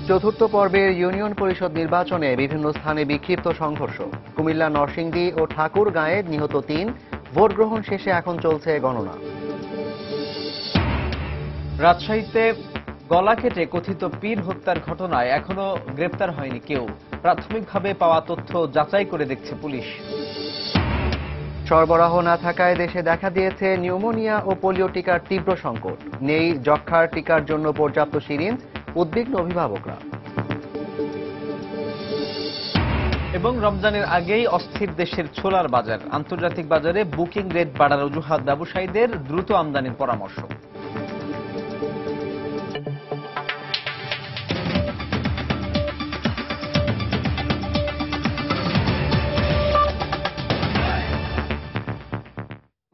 চতুর্থ পর্বের ইউনিয়ন পরিষদ নির্বাচনে বিভিন্ন স্থানে বিক্ষিপ্ত সংঘর্ষ। কুমিল্লা নরসিংদী ও ঠাকুরগাঁয়ে নিহত ৩। ভোট গ্রহণ শেষে এখন চলছে গণনা। রাজশাহীতে গলা কেটে কথিত পীর হত্যার ঘটনায় এখনো গ্রেপ্তার হয়নি কেউ। প্রাথমিকভাবে পাওয়া তথ্য যাচাই করে দেখছে পুলিশ। সরবরাহ না থাকায় দেশে দেখা দিয়েছে নিউমোনিয়া ও পোলিও টিকার তীব্র সংকট। নেই যক্ষ্মার টিকার জন্য পর্যাপ্ত সিরিঞ্জ, উদ্বিগ্ন অভিভাবকরা। এবং রমজানের আগেই অস্থির দেশের ছোলার বাজার। আন্তর্জাতিক বাজারে বুকিং রেট বাড়ার অজুহাত ব্যবসায়ীদের, দ্রুত আমদানির পরামর্শ।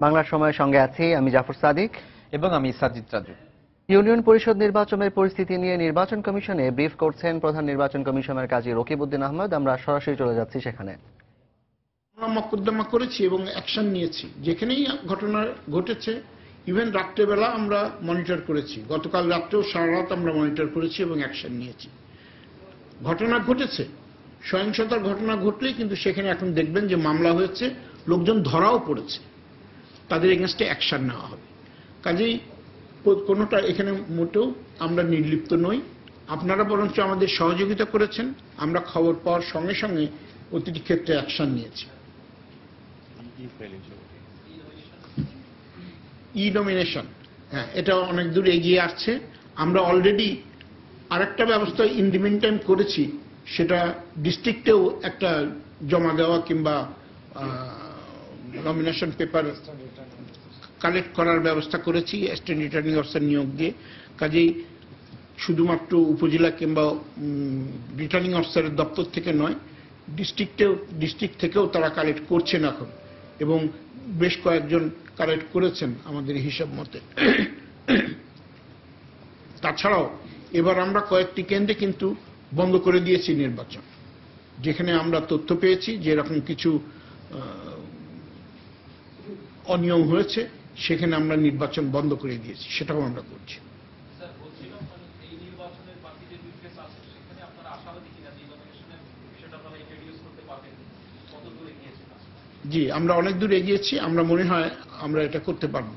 বাংলার সময়ের সঙ্গে আছি আমি জাফর সাদিক এবং আমি সাজিদ রাজু। ইউনিয়ন পরিষদ নির্বাচনের পরিস্থিতি নিয়ে নির্বাচন কমিশনে ব্রিফ করছেন প্রধান নির্বাচন কমিশনার কাজী রকিবউদ্দিন আহমদ। আমরা সরাসরি চলে যাচ্ছি সেখানে। আমরা মোকদ্দমা করেছি এবং অ্যাকশন নিয়েছি। যেখানেই ঘটনা ঘটেছে, ইভেন রাত্রেবেলা আমরা মনিটর করেছি। গতকাল রাত্রেও সারা রাত আমরা মনিটর করেছি এবং অ্যাকশন নিয়েছি। ঘটনা ঘটেছে, সহিংসতার ঘটনা ঘটলেই কিন্তু সেখানে এখন দেখবেন যে মামলা হয়েছে, লোকজন ধরাও পড়েছে, তাদের এগেনস্টে অ্যাকশন নেওয়া হবে। কাজেই কোনোটা এখানে মোটেও আমরা নির্লিপ্ত নই। আপনারা বরঞ্চ আমাদের সহযোগিতা করেছেন। আমরা খবর পাওয়ার সঙ্গে সঙ্গে প্রতিটি ক্ষেত্রে অ্যাকশন নিয়েছি। ই নমিনেশন, হ্যাঁ, এটা অনেক দূর এগিয়ে আসছে। আমরা অলরেডি আরেকটা ব্যবস্থা ইন দি মিন টাইম করেছি, সেটা ডিস্ট্রিক্টেও একটা জমা দেওয়া কিংবা নমিনেশন পেপার কালেক্ট করার ব্যবস্থা করেছি অ্যাসিস্ট্যান্ট রিটার্নিং অফিসার নিয়োগ দিয়ে। কাজেই শুধুমাত্র উপজেলা কিংবা রিটার্নিং অফিসারের দপ্তর থেকে নয়, ডিস্ট্রিক্ট থেকেও তারা কালেক্ট করছেন এখন, এবং বেশ কয়েকজন কালেক্ট করেছেন আমাদের হিসাব মতে। তাছাড়াও এবার আমরা কয়েকটি কেন্দ্রে কিন্তু বন্ধ করে দিয়েছি নির্বাচন, যেখানে আমরা তথ্য পেয়েছি যে এরকম কিছু অনিয়ম হয়েছে, সেখানে আমরা নির্বাচন বন্ধ করে দিয়েছি, সেটাও আমরা করছি। জি, আমরা অনেক দূর এগিয়েছি। আমরা মনে হয় আমরা এটা করতে পারব।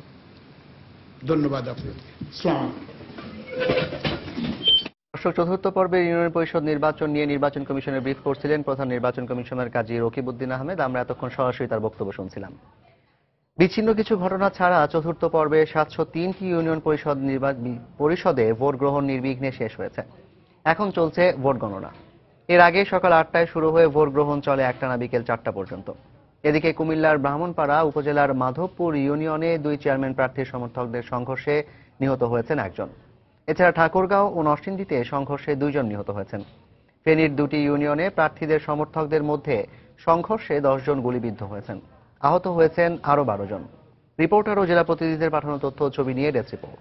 ধন্যবাদ আপনাকে। আসসালামু আলাইকুম। চতুর্থ পর্বের ইউনিয়ন পরিষদ নির্বাচন নিয়ে নির্বাচন কমিশনের ব্রিফ করছিলেন প্রধান নির্বাচন কমিশনার কাজী রকিবউদ্দিন আহমেদ। আমরা এতক্ষণ সরাসরি তার বক্তব্য শুনছিলাম। বিচ্ছিন্ন কিছু ঘটনা ছাড়া চতুর্থ পর্বে 703টি ইউনিয়ন পরিষদে ভোট গ্রহণ নির্বিঘ্নে শেষ হয়েছে। এখন চলছে ভোট গণনা। এর আগে সকাল 8টায় শুরু হয়ে ভোট গ্রহণ চলে একটানা বিকেল 4টা পর্যন্ত। এদিকে কুমিল্লার ব্রাহ্মণপাড়া উপজেলার মাধবপুর ইউনিয়নে 2 চেয়ারম্যান প্রার্থীর সমর্থকদের সংঘর্ষে নিহত হয়েছেন 1 জন। এছাড়া ঠাকুরগাঁও ও নরসিংদীতে সংঘর্ষে 2 জন নিহত হয়েছেন। ফেনীর 2টি ইউনিয়নে প্রার্থীদের সমর্থকদের মধ্যে সংঘর্ষে 10 জন গুলিবিদ্ধ হয়েছেন। আহত হয়েছেন আরও 12 জন। রিপোর্টার ও জেলা প্রতিনিধিদের পাঠানো তথ্য ও ছবি নিয়ে ডেস্ক রিপোর্ট।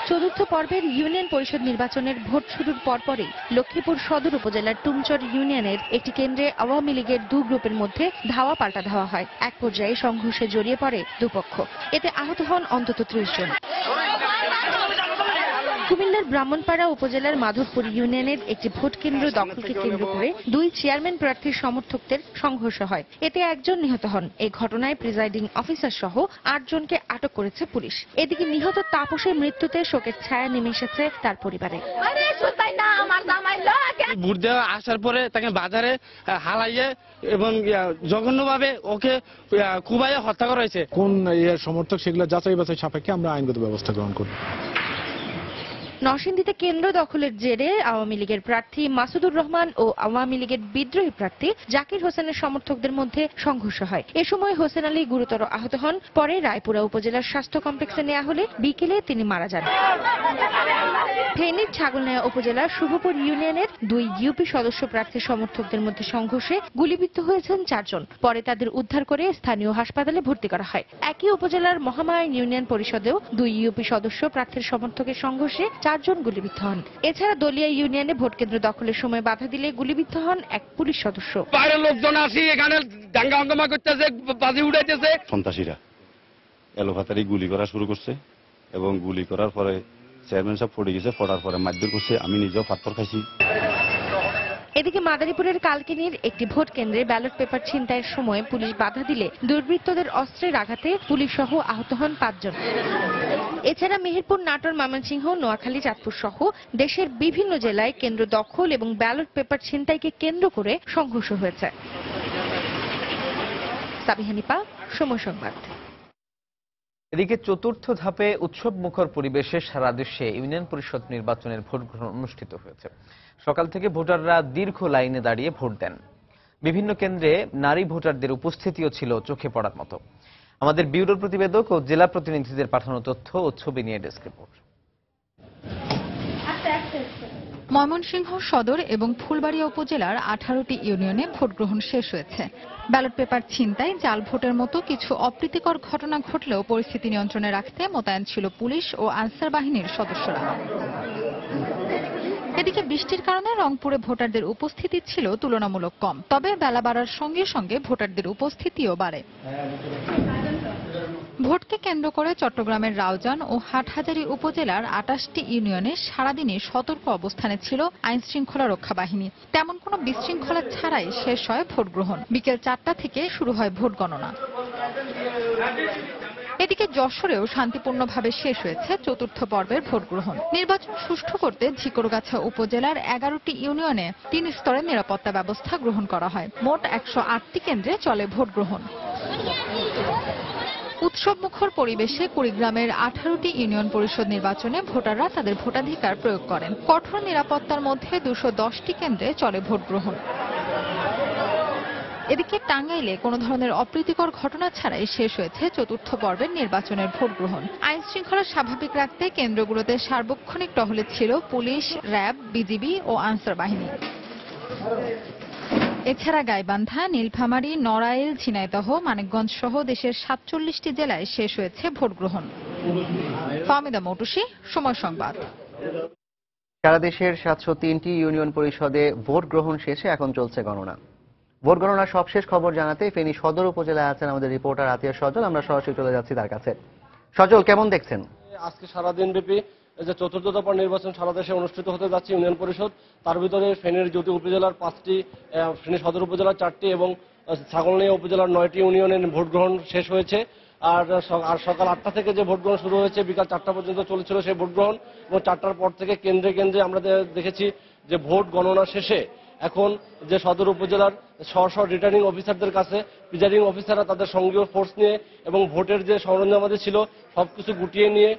চতুর্থ পর্বের ইউনিয়ন পরিষদ নির্বাচনের ভোট শুরুর পরপরই লক্ষ্মীপুর সদর উপজেলার টুমচর ইউনিয়নের একটি কেন্দ্রে আওয়ামী লীগের 2 গ্রুপের মধ্যে ধাওয়া পাল্টা ধাওয়া হয়। এক পর্যায়ে সংঘর্ষে জড়িয়ে পড়ে দুপক্ষ। এতে আহত হন অন্তত 30 জন। কুমিল্লার ব্রাহ্মণপাড়া উপজেলার মাধবপুর ইউনিয়নের একটি ভোট কেন্দ্র দখলকে কেন্দ্র করে 2 চেয়ারম্যান প্রার্থীর সমর্থকদের সংঘর্ষ হয়। এতে 1 জন নিহত হন। এই ঘটনায় প্রিজাইডিং অফিসার সহ 8 জনকে আটক করেছে পুলিশ। এদিকে নিহত তাপসের মৃত্যুতে শোকের ছায়া নেমে এসেছে তার পরিবারে। ভোট দেওয়া আসার পরে তাকে বাজারে হালাইয়ে এবং জঘন্যভাবে ওকে কুবাইয়ে হত্যা করা হয়েছে। কোন সমর্থক সেগুলো যাচাই বাছাই সাপেক্ষে আমরা আইনগত ব্যবস্থা গ্রহণ করব। নরসিংদীতে কেন্দ্র দখলের জেরে আওয়ামী লীগের প্রার্থী মাসুদুর রহমান ও আওয়ামী লীগের বিদ্রোহী প্রার্থী জাকির হোসেনের সমর্থকদের মধ্যে সংঘর্ষ হয়। এ সময় হোসেন আলী গুরুতর আহত হন। পরে রায়পুরা উপজেলার স্বাস্থ্য কমপ্লেক্সে নেওয়া হলে বিকেলে তিনি মারা যান। ফেনীর ছাগলনাইয়া উপজেলার শুভপুর ইউনিয়নের 2 ইউপি সদস্য প্রার্থীর সমর্থকদের মধ্যে সংঘর্ষে গুলিবিদ্ধ হয়েছেন 4 জন। পরে তাদের উদ্ধার করে স্থানীয় হাসপাতালে ভর্তি করা হয়। একই উপজেলার মহামায়ান ইউনিয়ন পরিষদেও 2 ইউপি সদস্য প্রার্থীর সমর্থকের সংঘর্ষে 4 জন গুলিবিদ্ধ হন। এছাড়া দলিয়া ইউনিয়নে ভোটকেন্দ্র দখলের সময় বাধা দিলে গুলিবিদ্ধ হন 1 পুলিশ সদস্য। বাইরের লোকজন আসি এখানে দাঙ্গা হাঙ্গামা করতেছে, বাজি উড়াইতেছে। সন্ত্রাসীরা এলোপাতারি গুলি করা শুরু করছে এবং গুলি করার পরে চেয়ারম্যান সাহেব পড়ে গেছে, পড়ার পরে মারধর করছে, আমি নিজেও পাথর খাইছি। এদিকে মাদারীপুরের কালকিনির একটি ভোট কেন্দ্রে ব্যালট পেপার ছিনতাইয়ের সময় পুলিশ বাধা দিলে দুর্বৃত্তদের অস্ত্রের আঘাতে পুলিশ সহ আহত হন 5 জন। এছাড়া মেহেরপুর, নাটোর, ময়মনসিংহ, নোয়াখালী, চাঁদপুর সহ দেশের বিভিন্ন জেলায় কেন্দ্র দখল এবং ব্যালট পেপার ছিনতাইকে কেন্দ্র করে সংঘর্ষ হয়েছে। সাবিহানিপা, সময় সংবাদ। এদিকে চতুর্থ ধাপে উৎসব মুখর পরিবেশে সারা দেশে ইউনিয়ন পরিষদ নির্বাচনের ভোট গ্রহণ অনুষ্ঠিত হয়েছে। সকাল থেকে ভোটাররা দীর্ঘ লাইনে দাঁড়িয়ে ভোট দেন। বিভিন্ন কেন্দ্রে নারী ভোটারদের উপস্থিতিও ছিল চোখে পড়ার মতো। আমাদের ব্যুরোর প্রতিবেদক ও জেলা প্রতিনিধিদের পাঠানো তথ্য ও ছবি নিয়ে ডেস্ক রিপোর্ট। ময়মনসিংহ সদর এবং ফুলবাড়িয়া উপজেলার 18টি ইউনিয়নে ভোট গ্রহণ শেষ হয়েছে। ব্যালট পেপার ছিনতাই, জাল ভোটের মতো কিছু অপ্রীতিকর ঘটনা ঘটলেও পরিস্থিতি নিয়ন্ত্রণে রাখতে মোতায়েন ছিল পুলিশ ও আনসার বাহিনীর সদস্যরা। এদিকে বৃষ্টির কারণে রংপুরে ভোটারদের উপস্থিতি ছিল তুলনামূলক কম, তবে বেলা বাড়ার সঙ্গে সঙ্গে ভোটারদের উপস্থিতিও বাড়ে। ভোটকে কেন্দ্র করে চট্টগ্রামের রাউজান ও হাটহাজারী উপজেলার 28টি ইউনিয়নে সারাদিনই সতর্ক অবস্থানে ছিল আইন শৃঙ্খলা রক্ষা বাহিনী। তেমন কোনো বিশৃঙ্খলা ছাড়াই শেষ হয় ভোট গ্রহণ। বিকেল 4টা থেকে শুরু হয় ভোট গণনা। এদিকে যশোরেও শান্তিপূর্ণভাবে শেষ হয়েছে চতুর্থ পর্বের ভোট গ্রহণ। নির্বাচন সুষ্ঠু করতে ঝিকরগাছা উপজেলার 11টি ইউনিয়নে 3 স্তরের নিরাপত্তা ব্যবস্থা গ্রহণ করা হয়। মোট 108টি কেন্দ্রে চলে ভোট গ্রহণ। উৎসব মুখর পরিবেশে কুড়িগ্রামের 18টি ইউনিয়ন পরিষদ নির্বাচনে ভোটাররা তাদের ভোটাধিকার প্রয়োগ করেন। কঠোর নিরাপত্তার মধ্যে 210টি কেন্দ্রে চলে ভোট গ্রহণ। এদিকে টাঙ্গাইলে কোনো ধরনের অপ্রীতিকর ঘটনা ছাড়াই শেষ হয়েছে চতুর্থ পর্বের নির্বাচনের ভোট গ্রহণ। আইন শৃঙ্খলা স্বাভাবিক রাখতে কেন্দ্রগুলোতে সার্বক্ষণিক টহলে ছিল পুলিশ, র্যাব, বিজিবি ও আনসার বাহিনী। এছাড়া গাইবান্ধা, নীলফামারী, নড়াইল, ঝিনাইদহ, মানিকগঞ্জ সহ দেশের 47টি জেলায় শেষ হয়েছে ভোট গ্রহণ। ফাহমিদা মৌটুসী, সময় সংবাদ। সারা দেশের 703টি ইউনিয়ন পরিষদে ভোট গ্রহণ শেষে এখন চলছে গণনা। ভোট গণনার সবশেষ খবর জানাতে ফেনী সদর উপজেলায় আছেন আমাদের রিপোর্টার আতিয়া সজল। আমরা সরাসরি চলে যাচ্ছি তার কাছে। সজল, কেমন দেখছেন? আজকে সারাদিন ব্যাপী যে চতুর্থ দফার নির্বাচন সারা দেশে অনুষ্ঠিত হতে যাচ্ছে ইউনিয়ন পরিষদ, তার ভিতরে ফেনীর জ্যোতি উপজেলার 5টি, ফেনী সদর উপজেলার 4টি এবং ছাগলনাইয়া উপজেলার 9টি ইউনিয়নের ভোট গ্রহণ শেষ হয়েছে। আর সকাল 8টা থেকে যে ভোট গ্রহণ শুরু হয়েছে বিকাল 4টা পর্যন্ত চলেছিল সেই ভোট গ্রহণ, এবং 4টার পর থেকে কেন্দ্রে কেন্দ্রে আমরা দেখেছি যে ভোট গণনা শেষে এখন যে সদর উপজেলার স্ব রিটার্নিং অফিসারদের কাছে প্রিজাইডিং অফিসাররা তাদের সঙ্গীয় ফোর্স নিয়ে এবং ভোটের যে সরঞ্জামাদি ছিল সবকিছু গুটিয়ে নিয়ে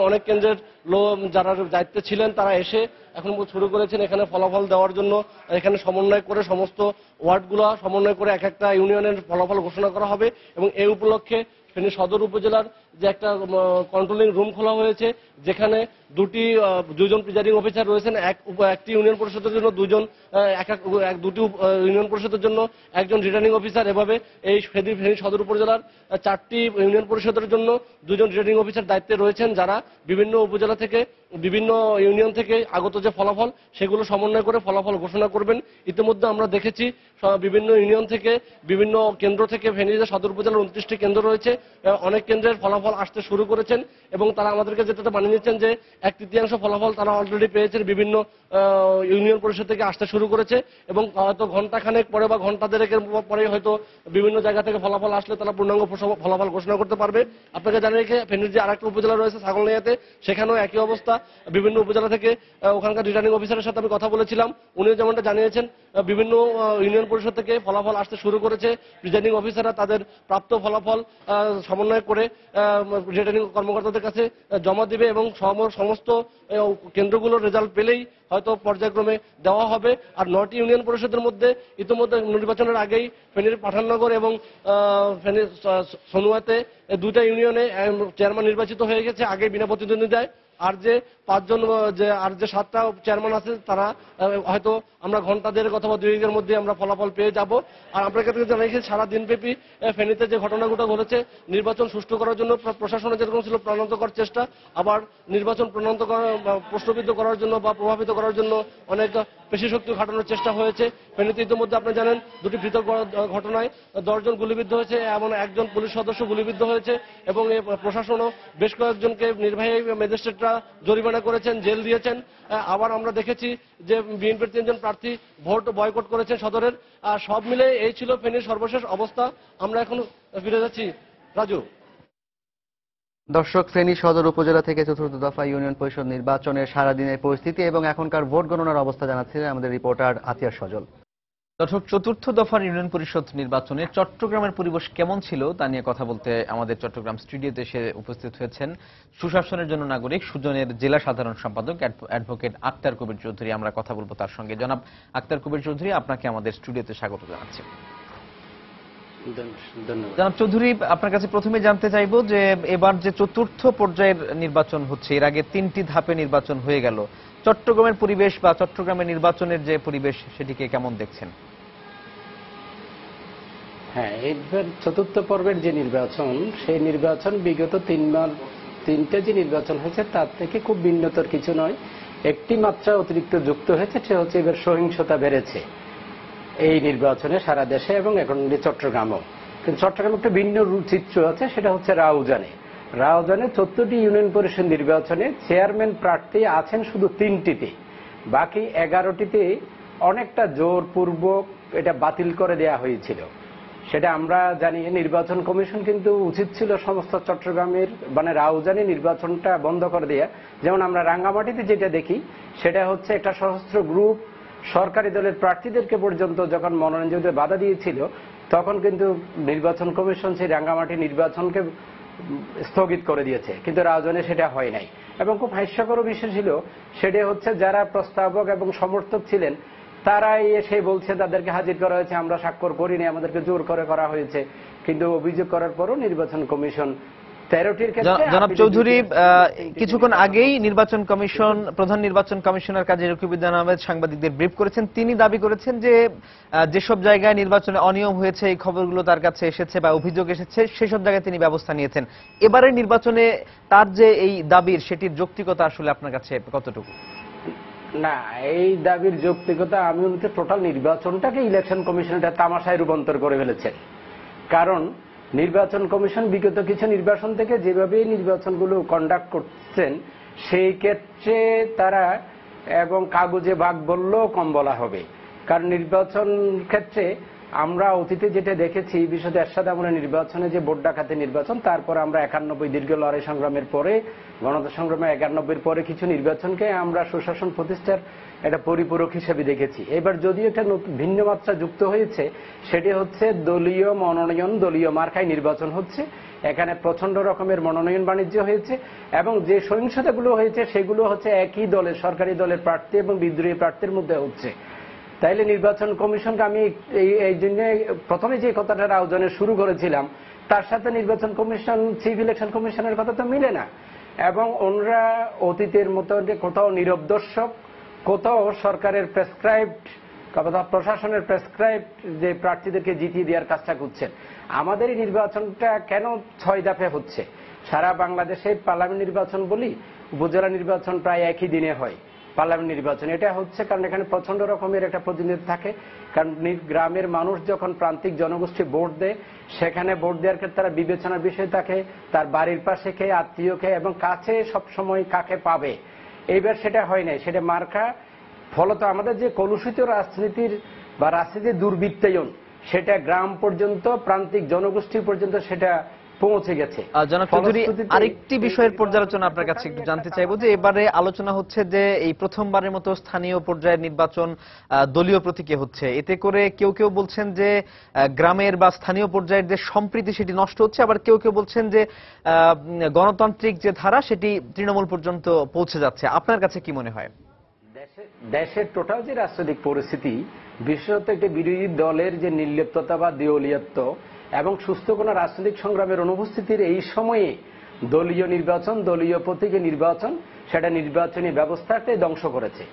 অনেক কেন্দ্রের যারা দায়িত্বে ছিলেন তারা এসে এখন শুরু করেছেন এখানে ফলাফল দেওয়ার জন্য। এখানে সমন্বয় করে সমস্ত ওয়ার্ডগুলো সমন্বয় করে এক একটা ইউনিয়নের ফলাফল ঘোষণা করা হবে, এবং এই উপলক্ষে ফেনী সদর উপজেলার যে একটা কন্ট্রোলিং রুম খোলা হয়েছে, যেখানে দুজন প্রিজাইডিং অফিসার রয়েছেন, একটি ইউনিয়ন পরিষদের জন্য দুটি ইউনিয়ন পরিষদের জন্য একজন রিটার্নিং অফিসার। এভাবে এই ফেনী সদর উপজেলার 4টি ইউনিয়ন পরিষদের জন্য 2জন রিটার্নিং অফিসার দায়িত্বে রয়েছেন, যারা বিভিন্ন উপজেলা থেকে বিভিন্ন ইউনিয়ন থেকে আগত যে ফলাফল সেগুলো সমন্বয় করে ফলাফল ঘোষণা করবেন। ইতিমধ্যে আমরা দেখেছি বিভিন্ন ইউনিয়ন থেকে বিভিন্ন কেন্দ্র থেকে ফেনী সদর উপজেলার 29টি কেন্দ্র রয়েছে, অনেক কেন্দ্রের ফলাফল আসতে শুরু করেছেন, এবং তারা আমাদেরকে যেটা বানিয়ে নিচ্ছেন যে 1/3 ফলাফল তারা অলরেডি পেয়েছেন, বিভিন্ন ইউনিয়ন পরিষদ থেকে আসতে শুরু করেছে, এবং হয়তো ঘন্টাখানেক পরে বা ঘন্টা দেড়েকের পরে হয়তো বিভিন্ন জায়গা থেকে ফলাফল আসলে তারা পূর্ণাঙ্গ ফলাফল ঘোষণা করতে পারবে। আপনাকে জানিয়ে রেখে ফেনীর যে আরেকটা উপজেলা রয়েছে ছাগলনাইয়াতে, সেখানেও একই অবস্থা। বিভিন্ন উপজেলা থেকে ওখানকার রিটার্নিং অফিসারের সাথে আমি কথা বলেছিলাম, উনিও যেমনটা জানিয়েছেন বিভিন্ন ইউনিয়ন পরিষদ থেকে ফলাফল আসতে শুরু করেছে। প্রিজাইডিং অফিসাররা তাদের প্রাপ্ত ফলাফল সমন্বয় করে রিটার্নিং কর্মকর্তাদের কাছে জমা দিবে, এবং সমস্ত কেন্দ্রগুলোর রেজাল্ট পেলেই হয়তো পর্যায়ক্রমে দেওয়া হবে। আর 9টি ইউনিয়ন পরিষদের মধ্যে ইতিমধ্যে নির্বাচনের আগেই ফেনীর পাঠাননগর এবং ফেনীর সনুয়াতে 2টা ইউনিয়নে চেয়ারম্যান নির্বাচিত হয়ে গেছে আগে বিনা প্রতিদ্বন্দ্বিতায়। আর যে 7টা চেয়ারম্যান আছে তারা হয়তো আমরা ঘন্টা দেড়েক অথবা 2 মধ্যে আমরা ফলাফল পেয়ে যাব। আর আপনাকে জানাই সারা দিনব্যাপী ফেনীতে যে ঘটনাগুলো ঘটেছে নির্বাচন সুষ্ঠু করার জন্য প্রশাসনের যেরকম ছিল প্রাণান্তকর চেষ্টা, আবার নির্বাচন প্রশ্নবিদ্ধ করার জন্য বা প্রভাবিত করার জন্য অনেক পেশি শক্তি খাটানোর চেষ্টা হয়েছে। ফেনীতে ইতিমধ্যে আপনি জানেন দুটি পৃথক ঘটনায় 10 জন গুলিবিদ্ধ হয়েছে, এমন একজন পুলিশ সদস্য গুলিবিদ্ধ হয়েছে এবং এই প্রশাসনও বেশ কয়েকজনকে নির্বাহী ম্যাজিস্ট্রেটরা জরিমানা করেছেন, জেল দিয়েছেন। আবার আমরা দেখেছি যে বিএনপির 3 জন প্রার্থী ভোট বয়কট করেছেন সদরের। সব মিলে এই ছিল ফেনীর সর্বশেষ অবস্থা। আমরা এখন ফিরে যাচ্ছি রাজু। দর্শক, ফেনী সদর উপজেলা থেকে চতুর্থ দফা ইউনিয়ন পরিষদ নির্বাচনের সারাদিনের পরিস্থিতি এবং এখনকার ভোট গণনার অবস্থা জানাচ্ছিলেন আমাদের রিপোর্টার আতিয়ার সজল। দর্শক, চতুর্থ দফার ইউনিয়ন পরিষদ নির্বাচনে চট্টগ্রামের পরিবেশ কেমন ছিল তা নিয়ে কথা বলতে আমাদের চট্টগ্রাম স্টুডিওতে এসে উপস্থিত হয়েছেন সুশাসনের জন্য নাগরিক সুজনের জেলা সাধারণ সম্পাদক অ্যাডভোকেট আক্তার কবির চৌধুরী। আমরা কথা বলবো তার সঙ্গে। জনাব আক্তার কবির চৌধুরী, আপনাকে আমাদের স্টুডিওতে স্বাগত জানাচ্ছি। জনাব চৌধুরী, আপনার কাছে প্রথমে জানতে চাইবো যে এবার যে চতুর্থ পর্যায়ের নির্বাচন হচ্ছে, এর আগে 3টি ধাপে নির্বাচন হয়ে গেল, চট্টগ্রামের পরিবেশ বা চট্টগ্রামের নির্বাচনের যে পরিবেশ সেটিকে কেমন দেখছেন? হ্যাঁ, এইবার চতুর্থ পর্বের যে নির্বাচন, সেই নির্বাচন বিগত 3টে যে নির্বাচন হয়েছে তার থেকে খুব ভিন্নতর কিছু নয়। একটি মাত্রা অতিরিক্ত যুক্ত হয়েছে, সেটা হচ্ছে এবার সহিংসতা বেড়েছে এই নির্বাচনে সারা দেশে এবং এখন চট্টগ্রামও। কিন্তু চট্টগ্রামে একটা ভিন্ন চিত্র আছে, সেটা হচ্ছে রাউজানে 14টি ইউনিয়ন পরিষদ নির্বাচনে চেয়ারম্যান প্রার্থী আছেন শুধু 3টিতে, বাকি 11টিতে অনেকটা জোরপূর্বক এটা বাতিল করে দেয়া হয়েছিল। সেটা আমরা জানি। নির্বাচন কমিশন কিন্তু উচিত ছিল সমস্ত চট্টগ্রামের মানে রাউজানে নির্বাচনটা বন্ধ করে দেয়া। যেমন আমরা রাঙ্গামাটিতে যেটা দেখি, সেটা হচ্ছে একটা সশস্ত্র গ্রুপ সরকারি দলের প্রার্থীদেরকে পর্যন্ত যখন মনোনয়ন দিতে বাধা দিয়েছিল, তখন কিন্তু নির্বাচন কমিশন সেই রাঙ্গামাটি নির্বাচনকে স্থগিত করে দিয়েছে, কিন্তু রাউজানে সেটা হয় নাই। এবং খুব হাস্যকর বিষয় ছিল, সেটা হচ্ছে যারা প্রস্তাবক এবং সমর্থক ছিলেন তারাই এসে বলছে তাদেরকে হাজির করা হয়েছে, আমরা স্বাক্ষর করিনি, আমাদেরকে জোর করে করা হয়েছে। কিন্তু অভিযোগ করার পরও নির্বাচন কমিশন 13টির ক্ষেত্রে। জনাব চৌধুরী, কিছুক্ষণ আগেই নির্বাচন কমিশন প্রধান নির্বাচন কমিশনার কাজী রকিবউদ্দিন আহমেদ সাংবাদিকদের ব্রিফ করেছেন। তিনি দাবি করেছেন যে যেসব জায়গায় নির্বাচনে অনিয়ম হয়েছে, এই খবরগুলো তার কাছে এসেছে বা অভিযোগ এসেছে, সেসব জায়গায় তিনি ব্যবস্থা নিয়েছেন। এবারের নির্বাচনে তার যে এই দাবির, সেটির যৌক্তিকতা আসলে আপনার কাছে কতটুকু? না, এই দাবির যৌক্তিকতা আমি বলতে টোটাল নির্বাচনটাকে ইলেকশন কমিশন এটা তামাশায় রূপান্তর করে ফেলেছেন। কারণ নির্বাচন কমিশন বিগত কিছু নির্বাচন থেকে যেভাবে নির্বাচনগুলো কন্ডাক্ট করছেন, সেই ক্ষেত্রে তারা এবং কাগজে ভাগ বললেও কম বলা হবে। কারণ নির্বাচন ক্ষেত্রে আমরা অতীতে যেটা দেখেছি, বিশেষত এরশাদ আমলের নির্বাচনে যে ভোট ডাকাতি নির্বাচন, তারপর আমরা 91 দীর্ঘ লড়াই সংগ্রামের পরে গণতন্ত্র সংগ্রামে 91 পরে কিছু নির্বাচনকে আমরা সুশাসন প্রতিষ্ঠার একটা পরিপূরক হিসেবে দেখেছি। এবার যদিও একটা ভিন্ন মাত্রা যুক্ত হয়েছে, সেটি হচ্ছে দলীয় মনোনয়ন, দলীয় মার্কায় নির্বাচন হচ্ছে। এখানে প্রচন্ড রকমের মনোনয়ন বাণিজ্য হয়েছে এবং যে সহিংসতাগুলো হয়েছে সেগুলো হচ্ছে একই দলের সরকারি দলের প্রার্থী এবং বিদ্রোহী প্রার্থীর মধ্যে হচ্ছে। তাইলে নির্বাচন কমিশনকে আমি এই জন্য প্রথমে যে কথাটা রাউজানে শুরু করেছিলাম, তার সাথে নির্বাচন কমিশন চিফ ইলেকশন কমিশনের কথা তো মিলে না। এবং ওনারা অতীতের মতো কোথাও নীরব দর্শক, কোথাও সরকারের প্রেসক্রাইবড, কোথাও প্রশাসনের প্রেসক্রাইবড যে প্রার্থীদেরকে জিতিয়ে দেওয়ার কাজটা করছেন। আমাদের এই নির্বাচনটা কেন 6 ধাপে হচ্ছে? সারা বাংলাদেশে পার্লামেন্ট নির্বাচন বলি, উপজেলা নির্বাচন প্রায় একই দিনে হয়। পার্লামেন্ট নির্বাচন এটা হচ্ছে কারণ এখানে প্রচন্ড রকমের একটা প্রতিনিধিত্ব থাকে। কারণ গ্রামের মানুষ যখন প্রান্তিক জনগোষ্ঠী ভোট দেয়, সেখানে ভোট দেওয়ার ক্ষেত্রে তারা বিবেচনার বিষয় থাকে, তার বাড়ির পাশে কে, আত্মীয় কে এবং কাছে সবসময় কাকে পাবে। এইবার সেটা হয় নাই, সেটা মার্কা। ফলত আমাদের যে কলুষিত রাজনীতির বা রাজনীতির দুর্বৃত্তায়ন, সেটা গ্রাম পর্যন্ত, প্রান্তিক জনগোষ্ঠী পর্যন্ত সেটা পৌঁছে গেছে। জনাব চৌধুরী, আরেকটি বিষয়ের পর্যালোচনা আপনার কাছে একটু জানতে চাইবো যে এবারে আলোচনা হচ্ছে যে এই প্রথমবারের মতো স্থানীয় পর্যায়ের নির্বাচন দলীয় প্রতীকে হচ্ছে। এতে করে কেউ কেউ বলছেন যে গ্রামের বা স্থানীয় পর্যায়ের যে সম্প্রীতি সেটি নষ্ট হচ্ছে, আবার কেউ কেউ বলছেন যে গণতান্ত্রিক যে ধারা সেটি তৃণমূল পর্যন্ত পৌঁছে যাচ্ছে। আপনার কাছে কি মনে হয়? দেশের টোটাল যে রাজনৈতিক পরিস্থিতি, বিশেষত একটি বিরোধী দলের যে নির্লিপ্ততা বা দেউলিয়ত্ব এবং সুস্থ কোনো রাজনৈতিক সংগ্রামের অনুপস্থিতির এই সময়ে দলীয় নির্বাচন, দলীয় প্রতীকী নির্বাচন, সেটা নির্বাচনী ব্যবস্থাকে ধ্বংস করেছে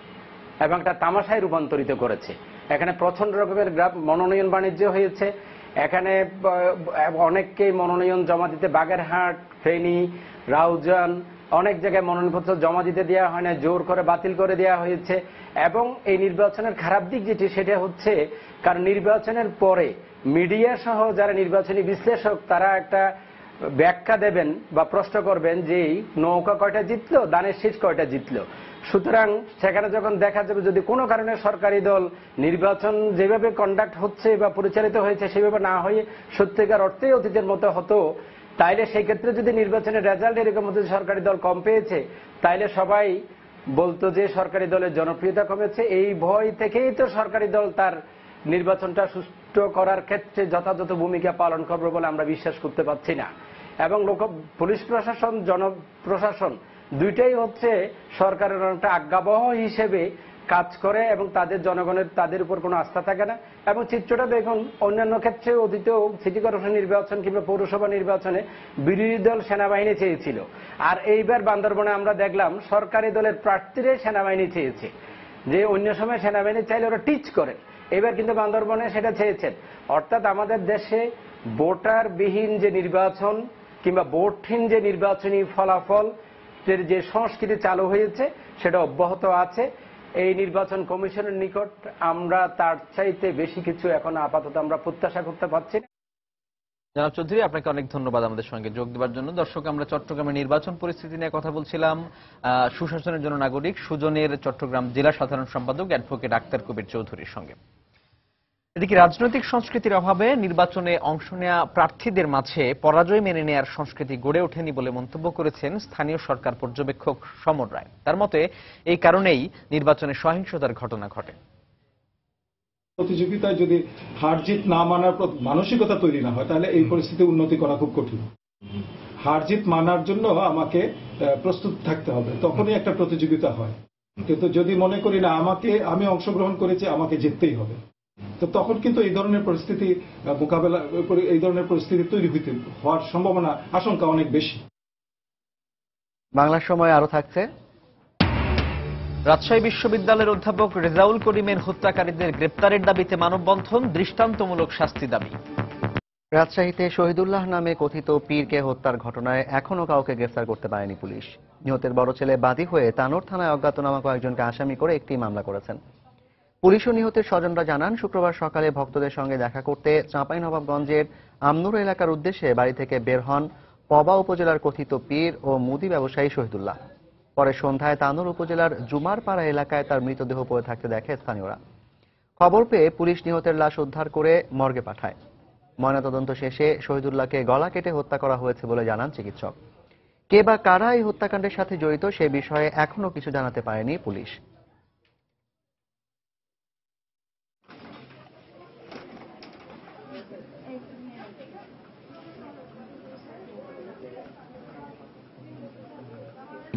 এবং একটা তামাশায় রূপান্তরিত করেছে। এখানে প্রচন্ড রকমের মনোনয়ন বাণিজ্য হয়েছে। এখানে অনেককেই মনোনয়ন জমা দিতে বাগেরহাট, ফেনী, রাউজান অনেক জায়গায় মনোনয়নপত্র জমা দিতে দেওয়া হয় না, জোর করে বাতিল করে দেওয়া হয়েছে। এবং এই নির্বাচনের খারাপ দিক যেটি সেটা হচ্ছে, কারণ নির্বাচনের পরে মিডিয়া সহ যারা নির্বাচনী বিশ্লেষক তারা একটা ব্যাখ্যা দেবেন বা প্রশ্ন করবেন যে নৌকা কয়টা জিতলো, দানের শীষ কয়টা জিতলো। সুতরাং সেখানে যখন দেখা যাবে যদি কোনো কারণে সরকারি দল নির্বাচন যেভাবে কন্ডাক্ট হচ্ছে বা পরিচালিত হয়েছে সেভাবে না হয়ে সত্যিকার অর্থে অতীতের মতো হতো, তাইলে সেই ক্ষেত্রে যদি নির্বাচনের রেজাল্ট এরকম হতো সরকারি দল কম পেয়েছে, তাইলে সবাই বলতো যে সরকারি দলের জনপ্রিয়তা কমেছে। এই ভয় থেকেই তো সরকারি দল তার নির্বাচনটা সুষ্ঠু করার ক্ষেত্রে যথাযথ ভূমিকা পালন করবে বলে আমরা বিশ্বাস করতে পারছি না। এবং পুলিশ প্রশাসন, জনপ্রশাসন দুইটাই হচ্ছে সরকারের একটা আজ্ঞাবহ হিসেবে কাজ করে এবং তাদের জনগণের তাদের উপর কোনো আস্থা থাকে না। এবং চিত্রটা দেখুন, অন্যান্য ক্ষেত্রে অতীতেও সিটি কর্পোরেশন নির্বাচন কিংবা পৌরসভা নির্বাচনে বিরোধী দল সেনাবাহিনী চেয়েছিল, আর এইবার বান্দরবনে আমরা দেখলাম সরকারি দলের প্রার্থীরাই সেনাবাহিনী চেয়েছে। যে অন্য সময় সেনাবাহিনী চাইলে ওরা টিচ করে, এবার কিন্তু বান্দরবনে সেটা চেয়েছেন। অর্থাৎ আমাদের দেশে ভোটারবিহীন যে নির্বাচন কিংবা ভোটহীন যে নির্বাচনী ফলাফল যে সংস্কৃতি চালু হয়েছে সেটা অব্যাহত আছে। এই নির্বাচন কমিশনের নিকট আমরা তার চাইতে বেশি কিছু এখন আপাতত আমরা প্রত্যাশা করতে পারছি না। জনাব চৌধুরী, আপনাকে অনেক ধন্যবাদ আমাদের সঙ্গে যোগ দেওয়ার জন্য। দর্শক, আমরা চট্টগ্রামের নির্বাচন পরিস্থিতি নিয়ে কথা বলছিলাম সুশাসনের জন্য নাগরিক সুজনের চট্টগ্রাম জেলা সাধারণ সম্পাদক অ্যাডভোকেট আক্তার কবির চৌধুরীর সঙ্গে। এদিকে রাজনৈতিক সংস্কৃতির অভাবে নির্বাচনে অংশ নেওয়া প্রার্থীদের মাঝে পরাজয় মেনে নেওয়ার সংস্কৃতি গড়ে ওঠেনি বলে মন্তব্য করেছেন স্থানীয় সরকার পর্যবেক্ষক সমর রায়। তার মতে এই কারণেই নির্বাচনে সহিংসতার ঘটনা ঘটে। প্রতিযোগিতায় যদি হার জিত না মানার মানসিকতা তৈরি না হয় তাহলে এই পরিস্থিতি উন্নতি করা খুব কঠিন। হার জিত মানার জন্য আমাকে প্রস্তুত থাকতে হবে, তখনই একটা প্রতিযোগিতা হয়। কিন্তু যদি মনে করি না আমি অংশগ্রহণ করেছি আমাকে জিততেই হবে, তো তখন কিন্তু এই ধরনের পরিস্থিতি মোকাবেলা এই ধরনের পরিস্থিতি তৈরি হওয়ার সম্ভাবনা আশঙ্কা অনেক বেশি। বাংলার সময় আরো থাকছে। রাজশাহী বিশ্ববিদ্যালয়ের অধ্যাপক রেজাউল করিমের হত্যাকারীদের গ্রেপ্তারের দাবিতে মানববন্ধন, দৃষ্টান্তমূলক শাস্তি দাবি। রাজশাহীতে শহীদুল্লাহ নামে কথিত পীরকে হত্যার ঘটনায় এখনো কাউকে গ্রেফতার করতে পারেনি পুলিশ। নিহতের বড় ছেলে বাদী হয়ে তানোর থানায় অজ্ঞাতনামা কয়েকজনকে আসামি করে একটি মামলা করেছেন। পুলিশ ও নিহতের স্বজনরা জানান, শুক্রবার সকালে ভক্তদের সঙ্গে দেখা করতে চাঁপাইনবাবগঞ্জের আমনুর এলাকার উদ্দেশ্যে বাড়ি থেকে বের হন পবা উপজেলার কথিত পীর ও মুদি ব্যবসায়ী শহীদুল্লাহ। পরে সন্ধ্যায় তানোর উপজেলার জুমারপাড়া এলাকায় তার মৃতদেহ পড়ে থাকতে দেখে স্থানীয়রা। খবর পেয়ে পুলিশ নিহতের লাশ উদ্ধার করে মর্গে পাঠায়। ময়নাতদন্ত শেষে শহীদুল্লাহকে গলা কেটে হত্যা করা হয়েছে বলে জানান চিকিৎসক। কে বা কারা এই হত্যাকাণ্ডের সাথে জড়িত সে বিষয়ে এখনো কিছু জানাতে পারেনি পুলিশ।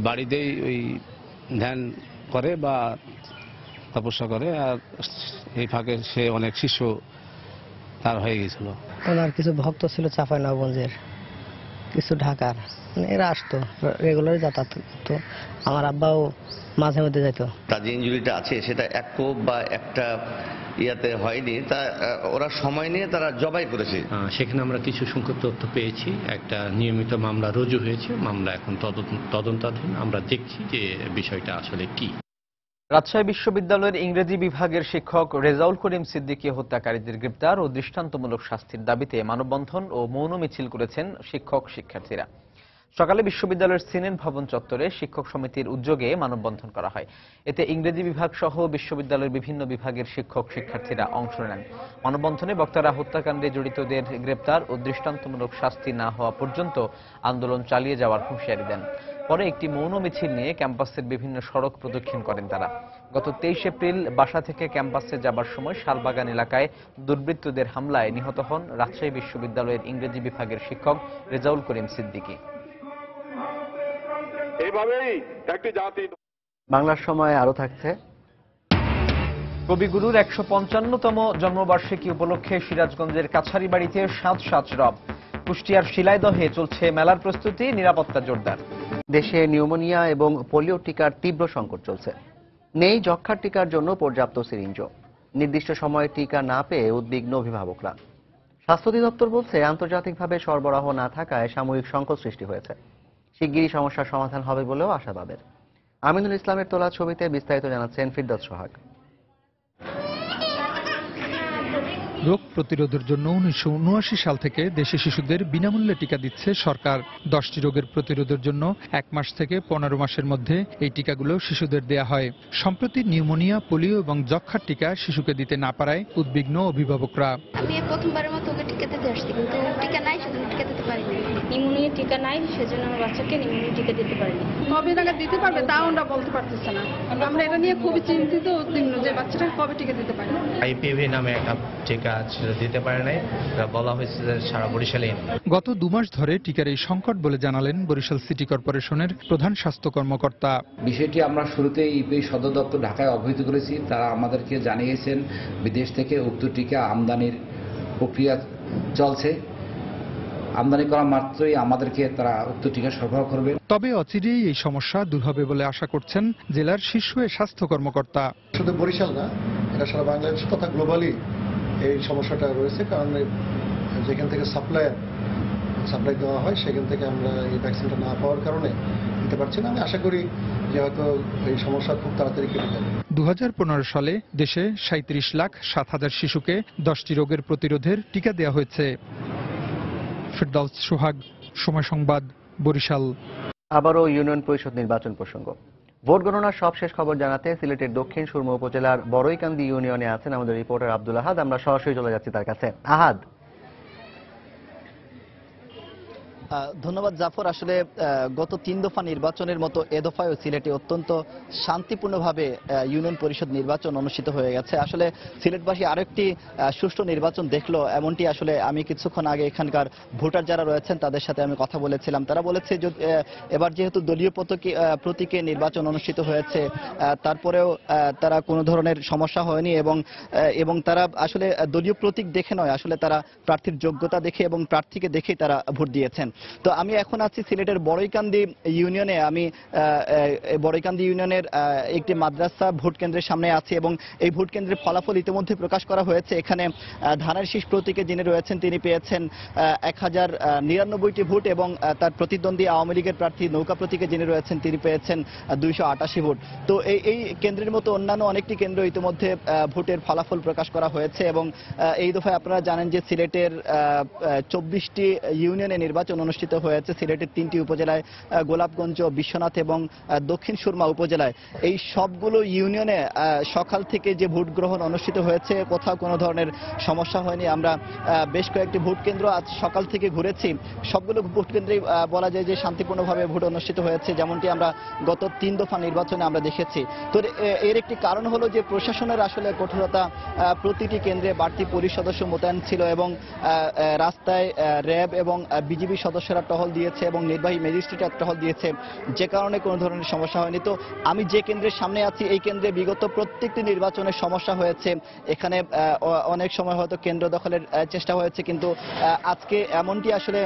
বাড়িতেই ওই ধ্যান করে বা তপস্যা করে, আর এই ফাঁকে সে অনেক শিষ্য তার হয়ে গেছিল। ওনার কিছু ভক্ত ছিল চাঁপাইনবাবগঞ্জের, কিছু ঢাকার, এরা আসতো রেগুলার যাতায়াত করতো। আমার আব্বাও মাঝে মধ্যে যাইতো। তার যে ইনজুরিটা আছে সেটা এক কোপ বা একটা ইয়াতে হয়নি, তা ওরা সময় নিয়ে তারা জবাই করেছে। সেখানে আমরা কিছু সংখ্যক তথ্য পেয়েছি। একটা নিয়মিত মামলা রুজু হয়েছে, মামলা এখন তদন্তাধীন। আমরা দেখছি যে বিষয়টা আসলে কি। রাজশাহী বিশ্ববিদ্যালয়ের ইংরেজি বিভাগের শিক্ষক রেজাউল করিম সিদ্দিকী হত্যাকারীদের গ্রেপ্তার ও দৃষ্টান্তমূলক শাস্তির দাবিতে মানববন্ধন ও মৌন মিছিল করেছেন শিক্ষক শিক্ষার্থীরা। সকালে বিশ্ববিদ্যালয়ের সিনেট ভবন চত্বরে শিক্ষক সমিতির উদ্যোগে মানববন্ধন করা হয়। এতে ইংরেজি বিভাগ সহ বিশ্ববিদ্যালয়ের বিভিন্ন বিভাগের শিক্ষক শিক্ষার্থীরা অংশ নেন। মানববন্ধনে বক্তারা হত্যাকাণ্ডে জড়িতদের গ্রেপ্তার ও দৃষ্টান্তমূলক শাস্তি না হওয়া পর্যন্ত আন্দোলন চালিয়ে যাওয়ার হুঁশিয়ারি দেন। পরে একটি মৌন মিছিল নিয়ে ক্যাম্পাসের বিভিন্ন সড়ক প্রদক্ষিণ করেন তারা। গত 23 এপ্রিল বাসা থেকে ক্যাম্পাসে যাবার সময় শালবাগান এলাকায় দুর্বৃত্তদের হামলায় নিহত হন রাজশাহী বিশ্ববিদ্যালয়ের ইংরেজি বিভাগের শিক্ষক রেজাউল করিম সিদ্দিকী। বাংলার সময় আরো থাকছে। কবিগুরুর 155তম জন্মবার্ষিকী উপলক্ষে সিরাজগঞ্জের কাছারিবাড়িতে সাজ রব। কুষ্টিয়ার শিলাইদহে চলছে মেলার প্রস্তুতি, নিরাপত্তা জোরদার। দেশে নিউমোনিয়া এবং পোলিও টিকার তীব্র সংকট চলছে। নেই যক্ষ্মার টিকার জন্য পর্যাপ্ত সিরিঞ্জও। নির্দিষ্ট সময়ে টিকা না পেয়ে উদ্বিগ্ন অভিভাবকরা। স্বাস্থ্য অধিদপ্তর বলছে, আন্তর্জাতিকভাবে সরবরাহ না থাকায় সাময়িক সংকট সৃষ্টি হয়েছে। শিগগিরই সমস্যার সমাধান হবে বলেও আশাবাদের। আমিনুল ইসলামের তোলা ছবিতে বিস্তারিত জানাচ্ছেন ফিরদৌস সোহাগ। রোগ প্রতিরোধের জন্য 1979 সাল থেকে দেশে শিশুদের বিনামূল্যে টিকা দিচ্ছে সরকার। 10টি রোগের প্রতিরোধের জন্য 1 মাস থেকে 15 মাসের মধ্যে এই টিকাগুলো শিশুদের দেয়া হয়। সম্প্রতি নিউমোনিয়া, পোলিও এবং যক্ষ্মার টিকা শিশুকে দিতে না পারায় উদ্বিগ্ন অভিভাবকরা। আমি প্রথমবারের মতো ওকে টিকা দিতে আসছি, কিন্তু টিকা নাই, সেজন্য টিকা দিতে পারিনি। নিউমোনিয়া টিকা নাই, সেজন্য আমার বাচ্চাকে নিউমোনিয়া টিকা দিতে পারিনি। কবে টাকা দিতে পারবে তাও আমরা বলতে পারতেছি না। আমরা এটা নিয়ে খুবই চিন্তিত, উদ্বিগ্ন যে বাচ্চাটা কবে টিকা দিতে পারবে। আইপিভি নামে একটা টিকা দিতে পারে নাই, বলা হয়েছে যে সারা বরিশালে। গত 2 মাস ধরে টিকার এই সংকট বলে জানালেন বরিশাল সিটি কর্পোরেশনের প্রধান স্বাস্থ্য কর্মকর্তা। বিষয়টি আমরা শুরুতেই ইপিআই সদর দপ্তর ঢাকায় অবহিত করেছি। তারা আমাদেরকে জানিয়েছেন বিদেশ থেকে উক্ত টিকা আমদানির প্রক্রিয়া চলছে। আমদানি করা মাত্রই আমাদেরকে তারা উক্ত টিকা সরবরাহ করবে। তবে অচিরেই এই সমস্যা দূর হবে বলে আশা করছেন জেলার শীর্ষ স্বাস্থ্য কর্মকর্তা। শুধু বরিশাল না, এটা সারা বাংলাদেশ তথা গ্লোবালি এই সমস্যাটা রয়েছে, কারণ যেখান থেকে সাপ্লাই দেওয়া হয় সেখান থেকে আমরা এই ভ্যাকসিনটা না পাওয়ার কারণে দিতে পারছি না। আমি আশা করি যে হয়তো এই সমস্যা খুব তাড়াতাড়ি কেটে যাবে। 2015 সালে দেশে 37,07,000 শিশুকে 10টি রোগের প্রতিরোধের টিকা দেওয়া হয়েছে। ফিরদৌস সোহাগ, সময় সংবাদ, বরিশাল। আবারও ইউনিয়ন পরিষদ নির্বাচন প্রসঙ্গ। ভোট গণনার সবশেষ খবর জানাতে সিলেটের দক্ষিণ সুরমা উপজেলার বড়ইকান্দি ইউনিয়নে আছেন আমাদের রিপোর্টার আব্দুল আহাদ। আমরা সরাসরি চলে যাচ্ছি তার কাছে। আহাদ। ধন্যবাদ জাফর। আসলে গত 3 দফা নির্বাচনের মতো এ দফায়ও সিলেটে অত্যন্ত শান্তিপূর্ণভাবে ইউনিয়ন পরিষদ নির্বাচন অনুষ্ঠিত হয়ে গেছে। আসলে সিলেটবাসী আরেকটি সুষ্ঠু নির্বাচন দেখলো, এমনটি আসলে আমি কিছুক্ষণ আগে এখানকার ভোটার যারা রয়েছেন তাদের সাথে আমি কথা বলেছিলাম। তারা বলেছে যে এবার যেহেতু দলীয় প্রতীকে নির্বাচন অনুষ্ঠিত হয়েছে, তারপরেও তারা কোনো ধরনের সমস্যা হয়নি এবং তারা আসলে দলীয় প্রতীক দেখে নয়, আসলে তারা প্রার্থীর যোগ্যতা দেখে এবং প্রার্থীকে দেখেই তারা ভোট দিয়েছেন। তো আমি এখন আছি সিলেটের বড়ইকান্দি ইউনিয়নে। আমি বড়ইকান্দি ইউনিয়নের একটি মাদ্রাসা ভোট কেন্দ্রের সামনে আছি এবং এই ভোট কেন্দ্রের ফলাফল ইতিমধ্যে প্রকাশ করা হয়েছে। এখানে ধানের শীষ প্রতীকে যিনি রয়েছেন তিনি পেয়েছেন 1099টি ভোট এবং তার প্রতিদ্বন্দ্বী আওয়ামী লীগের প্রার্থী নৌকা প্রতীকে যিনি রয়েছেন তিনি পেয়েছেন 288 ভোট। তো এই কেন্দ্রের মতো অন্যান্য অনেকটি কেন্দ্র ইতিমধ্যে ভোটের ফলাফল প্রকাশ করা হয়েছে এবং এই দফায় আপনারা জানেন যে সিলেটের 24টি ইউনিয়নে নির্বাচন অনুষ্ঠিত হয়েছে। সিলেটের 3টি উপজেলায়, গোলাপগঞ্জ, বিশ্বনাথ এবং দক্ষিণ সুরমা উপজেলায়। এই সবগুলো ইউনিয়নে সকাল থেকে যে ভোট গ্রহণ অনুষ্ঠিত হয়েছে কোথাও কোনো ধরনের সমস্যা হয়নি। আমরা বেশ কয়েকটি ভোট কেন্দ্র আজ সকাল থেকে ঘুরেছি। সবগুলো ভোট কেন্দ্রেই বলা যায় যে শান্তিপূর্ণভাবে ভোট অনুষ্ঠিত হয়েছে, যেমনটি আমরা গত 3 দফা নির্বাচনে আমরা দেখেছি। তো এর একটি কারণ হলো যে প্রশাসনের আসলে কঠোরতা। প্রতিটি কেন্দ্রে বাড়তি পুলিশ সদস্য মোতায়েন ছিল এবং রাস্তায় র্যাব এবং বিজিবি সদস্যরা টহল দিয়েছে এবং নির্বাহী ম্যাজিস্ট্রেট টহল দিয়েছে, যে কারণে কোনো ধরনের সমস্যা হয়নি। তো আমি যে কেন্দ্রের সামনে আছি এই কেন্দ্রে বিগত প্রত্যেকটি নির্বাচনের সমস্যা হয়েছে। এখানে অনেক সময় হয়তো কেন্দ্র দখলের চেষ্টা হয়েছে, কিন্তু আজকে এমনটি আসলে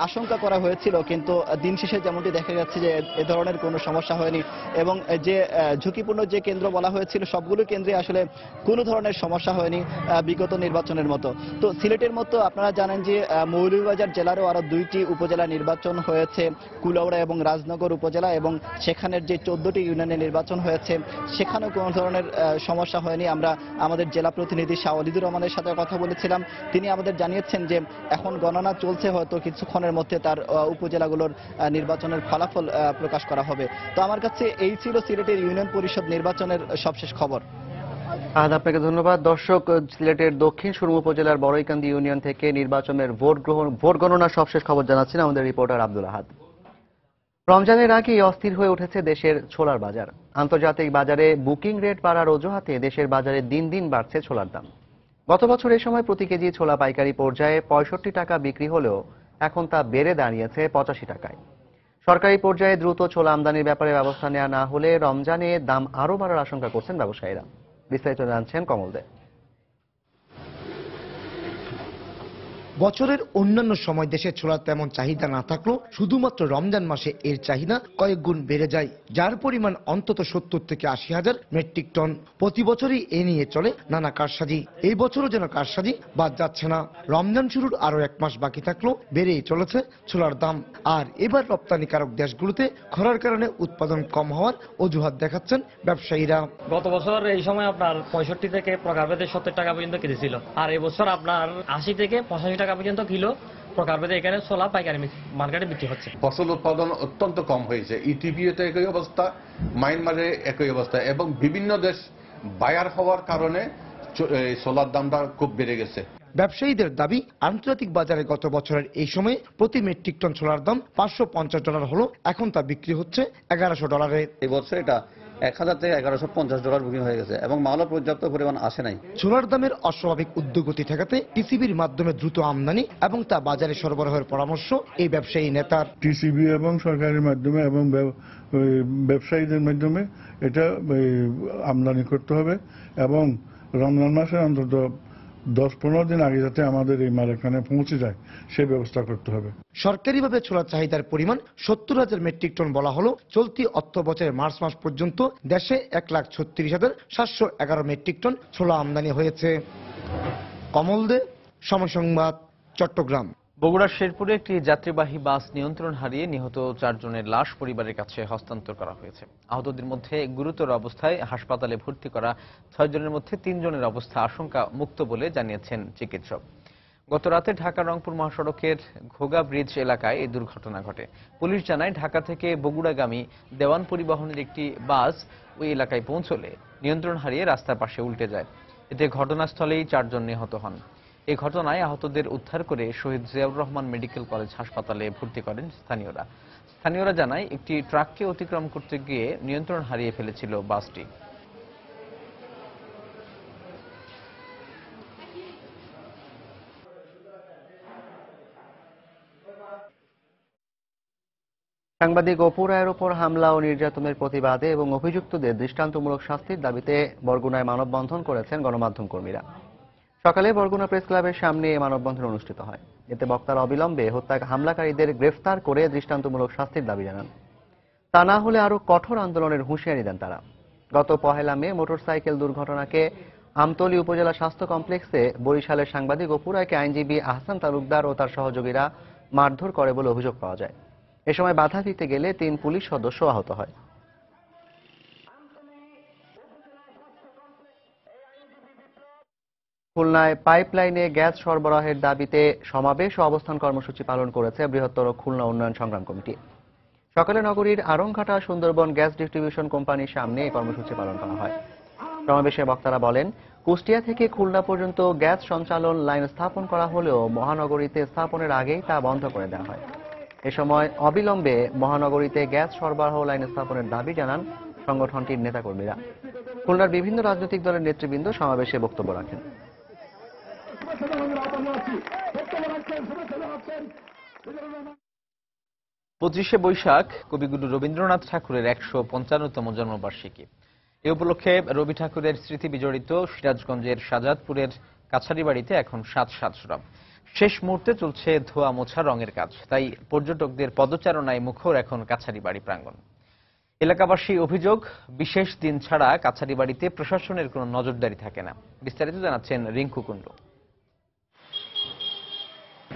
আশঙ্কা করা হয়েছিল, কিন্তু দিন শেষে যেমনটি দেখা যাচ্ছে যে এ ধরনের কোনো সমস্যা হয়নি এবং যে ঝুঁকিপূর্ণ যে কেন্দ্র বলা হয়েছিল সবগুলো কেন্দ্রে আসলে কোনো ধরনের সমস্যা হয়নি বিগত নির্বাচনের মতো। তো সিলেটের মতো আপনারা জানেন যে মৌলভীবাজার জেলারও আরো 2টি উপজেলা নির্বাচন হয়েছে, কুলাউড়া এবং রাজনগর উপজেলা, এবং সেখানের যে 14টি ইউনিয়নে নির্বাচন হয়েছে সেখানেও কোনো ধরনের সমস্যা হয়নি। আমরা আমাদের জেলা প্রতিনিধি শাহ ওয়ালিদুর রহমানের সাথে কথা বলেছিলাম। তিনি আমাদের জানিয়েছেন যে এখন গণনা চলছে, হয়তো কিছুক্ষণের মধ্যে তার উপজেলাগুলোর নির্বাচনের ফলাফল প্রকাশ করা হবে। তো আমার কাছে এই ছিল সিলেটের ইউনিয়ন পরিষদ নির্বাচনের সবশেষ খবর। আপনাকে ধন্যবাদ। দর্শক, সিলেটের দক্ষিণ সুরমা উপজেলার বড়ইকান্দি ইউনিয়ন থেকে নির্বাচনের ভোট গণনার সবশেষ খবর জানাচ্ছেন আমাদের রিপোর্টার আব্দুল আহাদ। রমজানের আগেই অস্থির হয়ে উঠেছে দেশের ছোলার বাজার। আন্তর্জাতিক বাজারে বুকিং রেট বাড়ার অজুহাতে দেশের বাজারে দিন দিন বাড়ছে ছোলার দাম। গত বছর এই সময় প্রতি কেজি ছোলা পাইকারি পর্যায়ে 65 টাকা বিক্রি হলেও এখন তা বেড়ে দাঁড়িয়েছে 85 টাকায়। সরকারি পর্যায়ে দ্রুত ছোলা আমদানির ব্যাপারে ব্যবস্থা নেওয়া না হলে রমজানে দাম আরও বাড়ার আশঙ্কা করছেন ব্যবসায়ীরা। বিস্তারিত জানছেন কমল দে। বছরের অন্যান্য সময় দেশে ছোলার তেমন চাহিদা না থাকলেও শুধুমাত্র রমজান মাসে এর চাহিদা কয়েক গুণ বেড়ে যায়, যার পরিমাণ অন্তত 70 থেকে 80 হাজার মেট্রিক টন। প্রতি বছরই এ নিয়ে চলে নানা কারসাজি। এই বছরও যেন কারসাজি বাদ যাচ্ছে না। রমজান শুরুর আরো 1 মাস বাকি থাকলেও বেড়েই চলেছে ছোলার দাম। আর এবার রপ্তানিকারক দেশগুলোতে খরার কারণে উৎপাদন কম হওয়ার অজুহাত দেখাচ্ছেন ব্যবসায়ীরা। গত বছর এই সময় আপনার 65 থেকে প্রকারভেদে 70 টাকা পর্যন্ত কেজি ছিল, আর এবছর আপনার 80 থেকে 85 টাকা পর্যন্ত কিলো প্রকারভেদে এখানে ছোলা পাইকারি মার্কেটে বিক্রি হচ্ছে। ফসল উৎপাদন অত্যন্ত কম হয়েছে। ইটিপিতে একই অবস্থা, মায়ানমারে একই অবস্থা, এবং বিভিন্ন দেশ বায়ার হওয়ার কারণে ছোলার দামটা খুব বেড়ে গেছে। ব্যবসায়ীদের দাবি, আন্তর্জাতিক বাজারে গত বছরের এই সময়ে প্রতি মেট্রিক টন ছোলার দাম $550 হলো, এখন তা বিক্রি হচ্ছে $1100। এই বছর এটা 1000 থেকে $1150 বুকিং হয়ে গেছে এবং মালও পর্যাপ্ত পরিমাণ আসে নাই। ছোলার দামের অস্বাভাবিক ঊর্ধ্বগতি ঠেকাতে টিসিবির মাধ্যমে দ্রুত আমদানি এবং তা বাজারে সরবরাহের পরামর্শ এই ব্যবসায়ী নেতার। টিসিবি এবং সরকারের মাধ্যমে এবং ব্যবসায়ীদের মাধ্যমে এটা আমদানি করতে হবে এবং রমজান মাসে অন্তত 10-15 দিন আগে যাতে আমাদের এই মাল এখানে পৌঁছে যায় সে ব্যবস্থা করতে হবে। সরকারিভাবে ছোলার চাহিদার পরিমাণ 70,000 মেট্রিক টন বলা হলো। চলতি অর্থ বছরের মার্চ মাস পর্যন্ত দেশে 1,36,711 মেট্রিক টন ছোলা আমদানি হয়েছে। কমল দে, সময় সংবাদ, চট্টগ্রাম। বগুড়ার শেরপুরে একটি যাত্রীবাহী বাস নিয়ন্ত্রণ হারিয়ে নিহত 4 জনের লাশ পরিবারের কাছে হস্তান্তর করা হয়েছে। আহতদের মধ্যে গুরুতর অবস্থায় হাসপাতালে ভর্তি করা 6 জনের মধ্যে 3 জনের অবস্থা আশঙ্কা মুক্ত বলে জানিয়েছেন চিকিৎসক। গত রাতে ঢাকা রংপুর মহাসড়কের ঘোগা ব্রিজ এলাকায় এই দুর্ঘটনা ঘটে। পুলিশ জানায়, ঢাকা থেকে বগুড়াগামী দেওয়ান পরিবহনের একটি বাস ওই এলাকায় পৌঁছলে নিয়ন্ত্রণ হারিয়ে রাস্তার পাশে উল্টে যায়। এতে ঘটনাস্থলেই 4 জন নিহত হন। এই ঘটনায় আহতদের উদ্ধার করে শহীদ জিয়াউর রহমান মেডিকেল কলেজ হাসপাতালে ভর্তি করেন স্থানীয়রা। স্থানীয়রা জানায়, একটি ট্রাককে অতিক্রম করতে গিয়ে নিয়ন্ত্রণ হারিয়ে ফেলেছিল বাসটি। সাংবাদিক অপু রায়ের ওপর হামলা ও নির্যাতনের প্রতিবাদে এবং অভিযুক্তদের দৃষ্টান্তমূলক শাস্তির দাবিতে বরগুনায় মানববন্ধন করেছেন গণমাধ্যম কর্মীরা। সকালে বরগুনা প্রেস ক্লাবের সামনে এই মানববন্ধন অনুষ্ঠিত হয়। এতে বক্তারা অবিলম্বে হামলাকারীদের গ্রেফতার করে দৃষ্টান্তমূলক শাস্তির দাবি জানান। তা না হলে আরো কঠোর আন্দোলনের হুঁশিয়ারি দেন তারা। গত 1 মে মোটরসাইকেল দুর্ঘটনাকে আমতলী উপজেলা স্বাস্থ্য কমপ্লেক্সে বরিশালের সাংবাদিক অপু রায়কে আইনজীবী আহসান তালুকদার ও তার সহযোগীরা মারধর করে বলে অভিযোগ পাওয়া যায়। এ সময় বাধা দিতে গেলে 3 পুলিশ সদস্য আহত হয়। খুলনায় পাইপলাইনে গ্যাস সরবরাহের দাবিতে সমাবেশ ও অবস্থান কর্মসূচি পালন করেছে বৃহত্তর খুলনা উন্নয়ন সংগ্রাম কমিটি। সকালে নগরীর আরংঘাটা সুন্দরবন গ্যাস ডিস্ট্রিবিউশন কোম্পানির সামনে এই কর্মসূচি পালন করা হয়। সমাবেশে বক্তারা বলেন, কুষ্টিয়া থেকে খুলনা পর্যন্ত গ্যাস সঞ্চালন লাইন স্থাপন করা হলেও মহানগরীতে স্থাপনের আগেই তা বন্ধ করে দেওয়া হয়। এ সময় অবিলম্বে মহানগরীতে গ্যাস সরবরাহ লাইন স্থাপনের দাবি জানান সংগঠনটির নেতাকর্মীরা। খুলনার বিভিন্ন রাজনৈতিক দলের নেতৃবৃন্দ সমাবেশে বক্তব্য রাখেন। 25শে বৈশাখ কবিগুরু রবীন্দ্রনাথ ঠাকুরের 155তম জন্মবার্ষিকী। এ উপলক্ষে রবি ঠাকুরের স্মৃতি বিজড়িত সিরাজগঞ্জের শাহজাদপুরের কাছারি বাড়িতে এখন সাজসরব। শেষ মুহূর্তে চলছে ধোয়া মোছা রঙের কাজ, তাই পর্যটকদের পদচারণায় মুখর এখন কাছারি বাড়ি প্রাঙ্গণ। এলাকাবাসী অভিযোগ, বিশেষ দিন ছাড়া কাছারি বাড়িতে প্রশাসনের কোনো নজরদারি থাকে না। বিস্তারিত জানাচ্ছেন রিঙ্কু কুণ্ডু।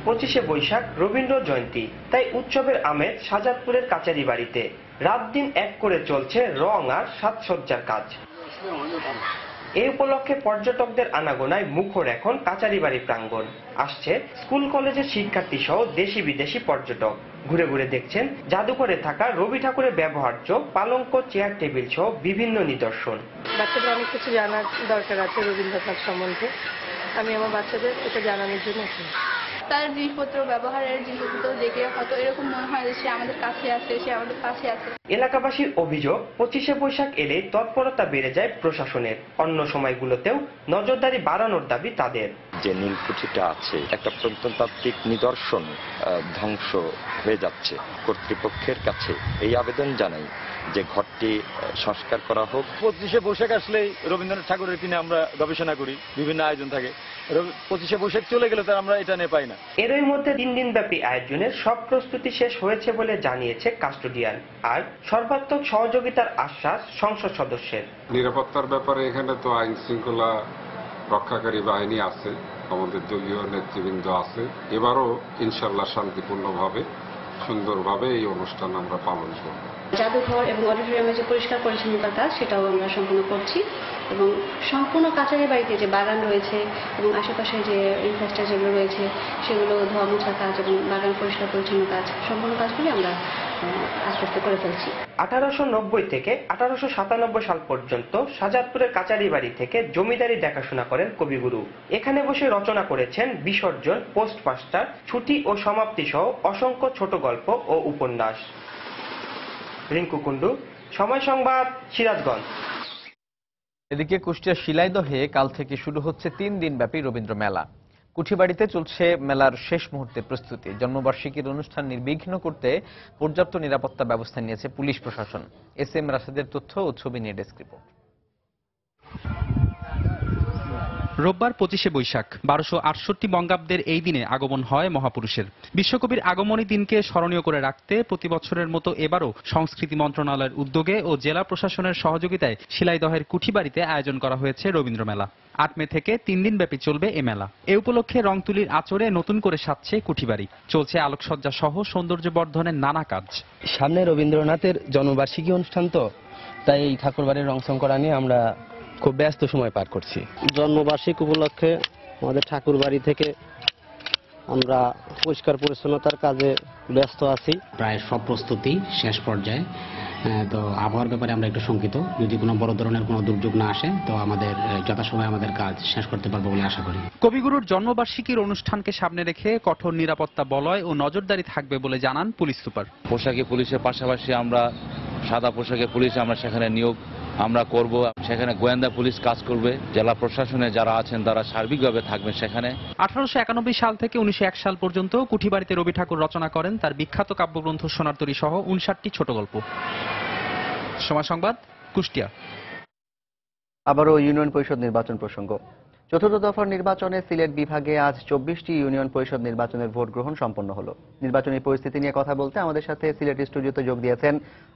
25শে বৈশাখ রবীন্দ্র জয়ন্তী, তাই উৎসবের আমেজ শাহজাদপুরের কাছারি বাড়িতে। রাত দিন এক করে চলছে রং আর সাজসজ্জার কাজ। এই উপলক্ষে পর্যটকদের আনাগোনায় মুখর এখন কাছারি বাড়ি প্রাঙ্গণ। আসছে স্কুল কলেজের শিক্ষার্থী সহ দেশি বিদেশি পর্যটক। ঘুরে ঘুরে দেখছেন জাদুঘরে থাকা রবি ঠাকুরের ব্যবহার্য পালঙ্ক, চেয়ার, টেবিল সহ বিভিন্ন নিদর্শন। বাচ্চাদের অনেক কিছু জানার দরকার আছে রবীন্দ্রনাথ সম্বন্ধে, আমি আমার বাচ্চাদের এটা জানানোর জন্য। তার জিনিসপত্র, ব্যবহারের জিনিসপত্র দেখে হয়তো এরকম মনে হয় যে সে আমাদের কাছে আছে, সে আমাদের পাশে আছে। এলাকাবাসীর অভিযোগ 25শে বৈশাখ এলে তৎপরতা বেড়ে যায় প্রশাসনের। অন্য সময়গুলোতেও নজরদারি বাড়ানোর দাবি তাদের। যে নীলকুঠিটা আছে একটা প্রত্নতাত্ত্বিক নিদর্শন ধ্বংস হয়ে যাচ্ছে। কর্তৃপক্ষের কাছে এই আবেদন জানাই যে ঘরটি সংস্কার করা হোক। 25শে বৈশাখ আসলেই রবীন্দ্রনাথ ঠাকুরের কিনে আমরা গবেষণা করি, বিভিন্ন আয়োজন থাকে। 25শে বৈশাখ চলে গেলে তো আমরা এটা নিয়ে পাই না। এরই মধ্যে 3 দিনব্যাপী আয়োজনের সব প্রস্তুতি শেষ হয়েছে বলে জানিয়েছে কাস্টোডিয়ান। আর সর্বাত্মক সহযোগিতার আশ্বাস সংসদ সদস্যের। নিরাপত্তার ব্যাপারে এখানে তো আইন শৃঙ্খলা রক্ষাকারী বাহিনী আছে, আমাদের দলীয় নেতৃবৃন্দ আছে। এবারও ইনশাল্লাহ শান্তিপূর্ণভাবে সুন্দরভাবে এই অনুষ্ঠান আমরা পালন করব। জাদুঘর এবং অডিটোরিয়ামে যে পরিষ্কার পরিচ্ছন্নতার কাজ সেটাও আমরা সম্পূর্ণ করছি এবং সম্পূর্ণ কাছারি বাড়িতে যে বাগান রয়েছে এবং আশেপাশে যে ইনফ্রাস্ট্রাকচার যেগুলো রয়েছে সেগুলো ধোয়া মোছার কাজ এবং বাগান পরিষ্কার পরিচ্ছন্ন কাজ সম্পূর্ণ কাজগুলি আমরা আস্তে আস্তে করে ফেলছি। 1890 থেকে 1897 সাল পর্যন্ত শাহজাদপুরের কাচারি বাড়ি থেকে জমিদারি দেখাশোনা করেন কবিগুরু। এখানে বসে রচনা করেছেন বিসর্জন, পোস্টমাস্টার, ছুটি ও সমাপ্তি সহ অসংখ্য ছোট গল্প ও উপন্যাস। রিঙ্কু কুন্ডু, সময় সংবাদ, সিরাজগঞ্জ। এদিকে কুষ্টিয়া শিলাইদহে কাল থেকে শুরু হচ্ছে 3 দিনব্যাপী রবীন্দ্র মেলা। কুঠিবাড়িতে চলছে মেলার শেষ মুহূর্তের প্রস্তুতি। জন্মবার্ষিকীর অনুষ্ঠান নির্বিঘ্ন করতে পর্যাপ্ত নিরাপত্তা ব্যবস্থা নিয়েছে পুলিশ প্রশাসন। SM রাশেদের তথ্য ও ছবি নিয়ে ডেস্ক রিপোর্ট। রোববার 25শে বৈশাখ 1268 বঙ্গাব্দের এই দিনে আগমন হয় মহাপুরুষের। বিশ্বকবির আগমনী দিনকে স্মরণীয় করে রাখতে প্রতি বছরের মতো এবারও সংস্কৃতি মন্ত্রণালয়ের উদ্যোগে ও জেলা প্রশাসনের সহযোগিতায় শিলাইদহের কুঠিবাড়িতে আয়োজন করা হয়েছে রবীন্দ্র মেলা। 8 মে থেকে 3 দিনব্যাপী চলবে এ মেলা। এ উপলক্ষে রংতুলির আঁচড়ে নতুন করে সাজছে কুঠিবাড়ি। চলছে আলোকসজ্জা সহ সৌন্দর্য বর্ধনের নানা কাজ। সামনে রবীন্দ্রনাথের জন্মবার্ষিকী অনুষ্ঠান, তো তাই এই ঠাকুরবাড়ির রং চং করা নিয়ে আমরা খুব ব্যস্ত সময় পার করছি। জন্মবার্ষিকী উপলক্ষে আমাদের ঠাকুর বাড়ি থেকে আমরা পরিষ্কার পরিচ্ছন্নতার কাজে ব্যস্ত আছি। প্রায় সব প্রস্তুতি শেষ পর্যায়ে। তো আবহাওয়ার ব্যাপারে আমরা একটু শঙ্কিত, যদি কোনো বড় ধরনের কোনো দুর্যোগ না আসে তো আমাদের যথাসময়ে আমাদের কাজ শেষ করতে পারবো বলে আশা করি। কবিগুরুর জন্মবার্ষিকীর অনুষ্ঠানকে সামনে রেখে কঠোর নিরাপত্তা বলয় ও নজরদারি থাকবে বলে জানান পুলিশ সুপার। পোশাকি পুলিশের পাশাপাশি আমরা সাদা পোশাকে পুলিশ আমরা সেখানে নিয়োগ আমরা করব। সেখানে গোয়েন্দা পুলিশ কাজ করবে। জেলা প্রশাসনে যারা আছেন তারা সার্বিকভাবে থাকবেন সেখানে। 1891 সাল থেকে 1901 সাল পর্যন্ত কুঠিবাড়িতে রবি ঠাকুর রচনা করেন তার বিখ্যাত কাব্যগ্রন্থ সোনার তরী সহ 59টি ছোট গল্প। সময় সংবাদ, কুষ্টিয়া। আবারও ইউনিয়ন পরিষদ নির্বাচন প্রসঙ্গ। চতুর্থ দফার নির্বাচনে সিলেট বিভাগে আজ 24টি ইউনিয়ন পরিষদ নির্বাচনের ভোট গ্রহণ সম্পন্ন হলো। নির্বাচনী পরিস্থিতি নিয়ে কথা বলতে আমাদের সাথে সিলেট স্টুডিওতে যোগ দিয়েছেন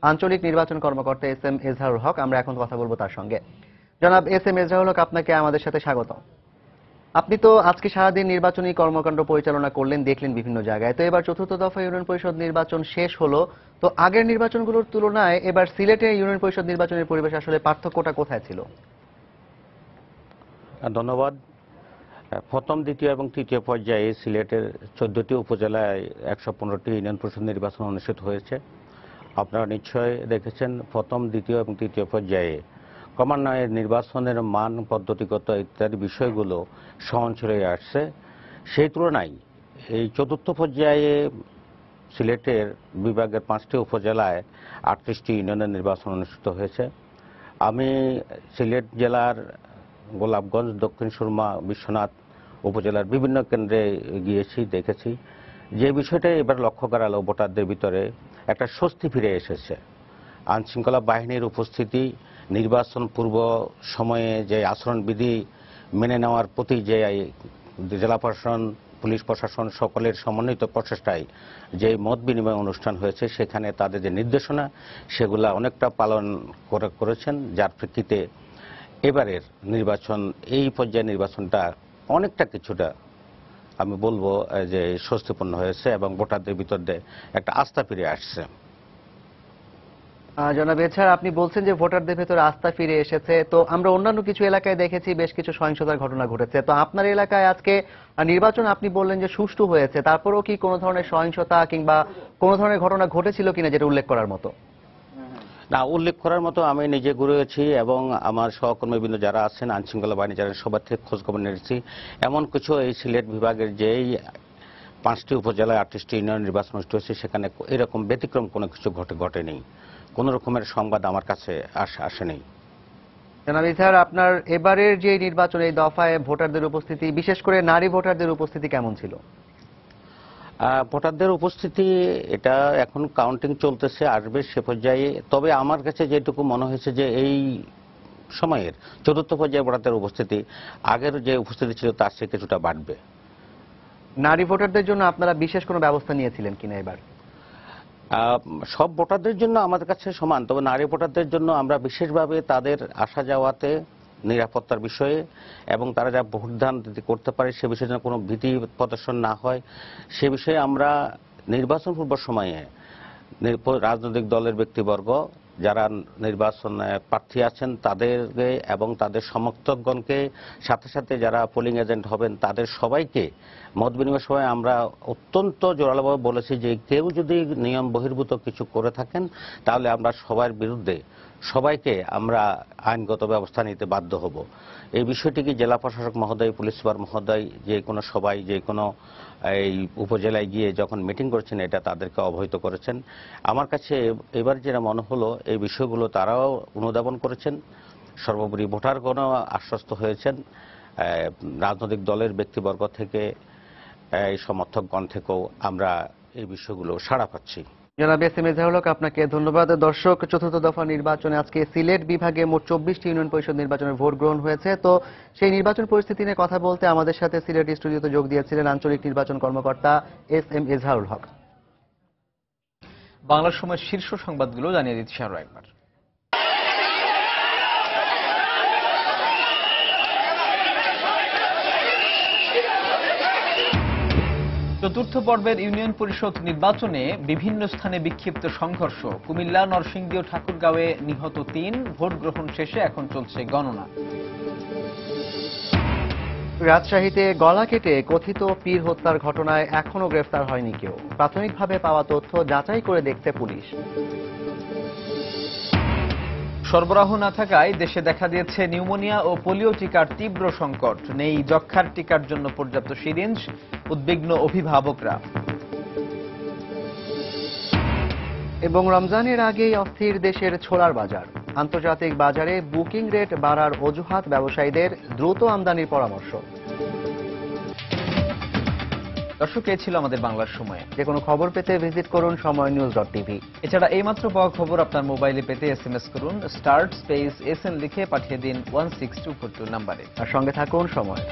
আঞ্চলিক নির্বাচন কর্মকর্তা SM এজাহারুল হক। আমরা এখন কথা বলবো তার সঙ্গে। জনাব SM এজাহারুল হক, আপনাকে আমাদের সাথে স্বাগত। আপনি তো আজকে সারাদিন নির্বাচনী কর্মকাণ্ড পরিচালনা করলেন, দেখলেন বিভিন্ন জায়গায়। তো এবার চতুর্থ দফা ইউনিয়ন পরিষদ নির্বাচন শেষ হলো, তো আগের নির্বাচনগুলোর তুলনায় এবার সিলেটে ইউনিয়ন পরিষদ নির্বাচনের পরিবেশ আসলে পার্থক্যটা কোথায় ছিল? ধন্যবাদ। প্রথম, দ্বিতীয় এবং তৃতীয় পর্যায়ে সিলেটের 14টি উপজেলায় 115টি ইউনিয়ন পরিষদ নির্বাচন অনুষ্ঠিত হয়েছে। আপনারা নিশ্চয় দেখেছেন প্রথম, দ্বিতীয় এবং তৃতীয় পর্যায়ে ক্রমান্বয়ে নির্বাচনের মান, পদ্ধতিগত ইত্যাদি বিষয়গুলো সহনশীল হয়ে আসছে। সেই তুলনায় এই চতুর্থ পর্যায়ে সিলেটের বিভাগের 5টি উপজেলায় 38টি ইউনিয়নের নির্বাচন অনুষ্ঠিত হয়েছে। আমি সিলেট জেলার গোলাপগঞ্জ, দক্ষিণ সুরমা, বিশ্বনাথ উপজেলার বিভিন্ন কেন্দ্রে গিয়েছি, দেখেছি। যে বিষয়টা এবার লক্ষ্য করা গেল, ভোটারদের ভিতরে একটা স্বস্তি ফিরে এসেছে। আইনশৃঙ্খলা বাহিনীর উপস্থিতি, নির্বাচন পূর্ব সময়ে যে আচরণবিধি মেনে নেওয়ার প্রতি যে জেলা প্রশাসন, পুলিশ প্রশাসন সকলের সমন্বিত প্রচেষ্টায় যে মত বিনিময় অনুষ্ঠান হয়েছে, সেখানে তাদের যে নির্দেশনা সেগুলা অনেকটা পালন করেছেন, যার প্রেক্ষিতে এবারের নির্বাচন, এই পর্যায়ের নির্বাচনটা অনেকটা কিছুটা আমি বলবো যে স্বস্তিপূর্ণ হয়েছে এবং ভোটারদের ভিতর দিয়ে একটা আস্থা ফিরে আসছে। জনাব এছাড়া আপনি বলছেন যে ভোটারদের ভেতরে আস্থা ফিরে এসেছে, তো আমরা অন্যান্য কিছু এলাকায় দেখেছি বেশ কিছু সহিংসতার ঘটনা ঘটেছে। তো আপনার এলাকায় আজকে নির্বাচন আপনি বললেন যে সুষ্ঠু হয়েছে, তারপরেও কি কোনো ধরনের সহিংসতা কিংবা কোনো ধরনের ঘটনা ঘটেছিল কিনা যেটা উল্লেখ করার মতো? না, উল্লেখ করার মতো আমি নিজে ঘুরেছি এবং আমার সহকর্মীবৃন্দ যারা আছেন, আইনশৃঙ্খলা বাহিনী যারা, সবার থেকে খোঁজখবর নিয়েছি। এমন কিছু এই সিলেট বিভাগের যেই 5টি উপজেলায় 38টি ইউনিয়ন নির্বাচন অনুষ্ঠিত হয়েছে সেখানে এরকম ব্যতিক্রম কোনো কিছু ঘটেনি। কোনো রকমের সংবাদ আমার কাছে আসেনি। জনাব ইজহার, আপনার এবারের যে নির্বাচন এই দফায় ভোটারদের উপস্থিতি, বিশেষ করে নারী ভোটারদের উপস্থিতি কেমন ছিল? ভোটারদের উপস্থিতি এটা এখন কাউন্টিং চলতেছে, আসবে সে পর্যায়ে। তবে আমার কাছে যেটুকু মনে হয়েছে যে এই সময়ের চতুর্থ পর্যায়ে ভোটারদের উপস্থিতি আগের যে উপস্থিতি ছিল তার চেয়ে কিছুটা বাড়বে। নারী ভোটারদের জন্য আপনারা বিশেষ কোনো ব্যবস্থা নিয়েছিলেন কিনা এবার? সব ভোটারদের জন্য আমাদের কাছে সমান, তবে নারী ভোটারদের জন্য আমরা বিশেষভাবে তাদের আসা যাওয়াতে নিরাপত্তার বিষয়ে এবং তারা যা ভোটদান করতে পারে সে বিষয়ে যেন কোনো ভীতি প্রদর্শন না হয় সে বিষয়ে আমরা নির্বাচন পূর্ব সময়ে রাজনৈতিক দলের ব্যক্তিবর্গ যারা নির্বাচন প্রার্থী আছেন তাদেরকে এবং তাদের সমর্থকগণকে, সাথে সাথে যারা পোলিং এজেন্ট হবেন তাদের সবাইকে মত বিনিময়ের সময় আমরা অত্যন্ত জোরালোভাবে বলেছি যে কেউ যদি নিয়ম বহির্ভূত কিছু করে থাকেন তাহলে আমরা সবার বিরুদ্ধে সবাইকে আমরা আইনগত ব্যবস্থা নিতে বাধ্য হব। এই বিষয়টিকে জেলা প্রশাসক মহোদয়, পুলিশ সুপার মহোদয় যে কোনো সবাই যে কোনো এই উপজেলায় গিয়ে যখন মিটিং করছেন এটা তাদেরকে অবহিত করেছেন। আমার কাছে এবার যেটা মনে হলো এই বিষয়গুলো তারাও অনুধাবন করেছেন, সর্বোপরি ভোটারগণও আশ্বস্ত হয়েছেন, রাজনৈতিক দলের ব্যক্তিবর্গ থেকে এই সমর্থকগণ থেকেও আমরা এই বিষয়গুলো সাড়া পাচ্ছি। জনাব এস এম এজাহারুল হক, আপনাকে ধন্যবাদ। দর্শক, চতুর্থ দফা নির্বাচনে আজকে সিলেট বিভাগে মোট 24টি ইউনিয়ন পরিষদ নির্বাচনের ভোট গ্রহণ হয়েছে। তো সেই নির্বাচন পরিস্থিতি নিয়ে কথা বলতে আমাদের সাথে সিলেট স্টুডিওতে যোগ দিয়েছিলেন আঞ্চলিক নির্বাচন কর্মকর্তা এস এম এজাহারুল হক। বাংলার সময়ের শীর্ষ সংবাদগুলো জানিয়ে দিচ্ছি আরো একবার। চতুর্থ পর্বের ইউনিয়ন পরিষদ নির্বাচনে বিভিন্ন স্থানে বিক্ষিপ্ত সংঘর্ষ। কুমিল্লা, নরসিংদী ও ঠাকুরগাঁওয়ে নিহত 3, ভোট গ্রহণ শেষে এখন চলছে গণনা। রাজশাহীতে গলা কেটে কথিত পীর হত্যার ঘটনায় এখনো গ্রেফতার হয়নি কেউ। প্রাথমিকভাবে পাওয়া তথ্য যাচাই করে দেখছে পুলিশ। সরবরাহ না থাকায় দেশে দেখা দিয়েছে নিউমোনিয়া ও পোলিও টিকার তীব্র সংকট। নেই যক্ষ্মার টিকার জন্য পর্যাপ্ত সিরিঞ্জ, উদ্বিগ্ন অভিভাবকরা। এবং রমজানের আগেই অস্থির দেশের ছোলার বাজার। আন্তর্জাতিক বাজারে বুকিং রেট বাড়ার অজুহাত ব্যবসায়ীদের, দ্রুত আমদানির পরামর্শ। দর্শক, এ ছিল আমাদের বাংলার সময়। যে কোনো খবর পেতে ভিজিট করুন সময়নিউজ.tv। এছাড়া এইমাত্র পাওয়া খবর আপনার মোবাইলে পেতে SMS করুন *SN লিখে পাঠিয়ে দিন 16242 নম্বরে। আর সঙ্গে থাকুন সময়।